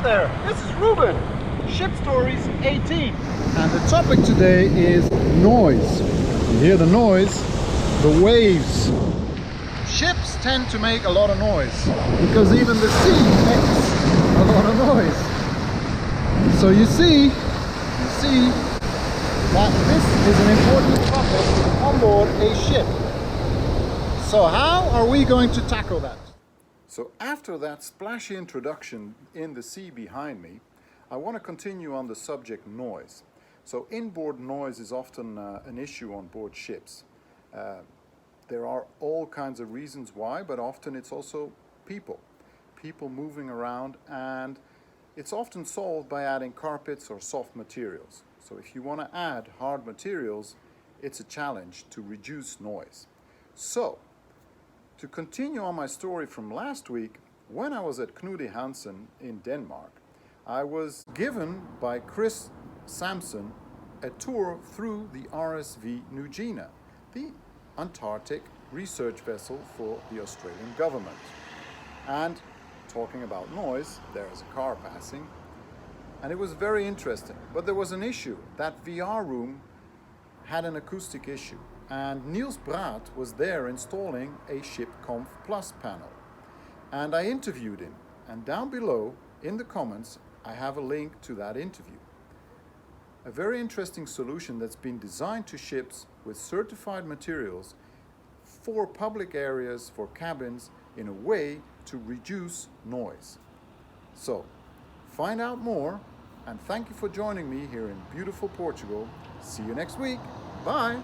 Hi there, this is Ruben, Ship Stories 18. And the topic today is noise. You hear the noise, the waves. Ships tend to make a lot of noise because even the sea makes a lot of noise. So you see that this is an important topic on board a ship. So how are we going to tackle that? So after that splashy introduction in the sea behind me, I want to continue on the subject noise. So inboard noise is often an issue on board ships. There are all kinds of reasons why, but often it's also people moving around, and it's often solved by adding carpets or soft materials. So if you want to add hard materials, it's a challenge to reduce noise. So to continue on my story from last week, when I was at Knude Hansen in Denmark, I was given by Chris Sampson a tour through the RSV Nugina, the Antarctic research vessel for the Australian government. And talking about noise, there's a car passing, and it was very interesting. But there was an issue. That VR room had an acoustic issue, and Niels Braat was there installing a ShipConf Plus panel. And I interviewed him, and down below in the comments I have a link to that interview. A very interesting solution that's been designed to ships with certified materials for public areas, for cabins, in a way to reduce noise. So, find out more, and thank you for joining me here in beautiful Portugal. See you next week. Bye!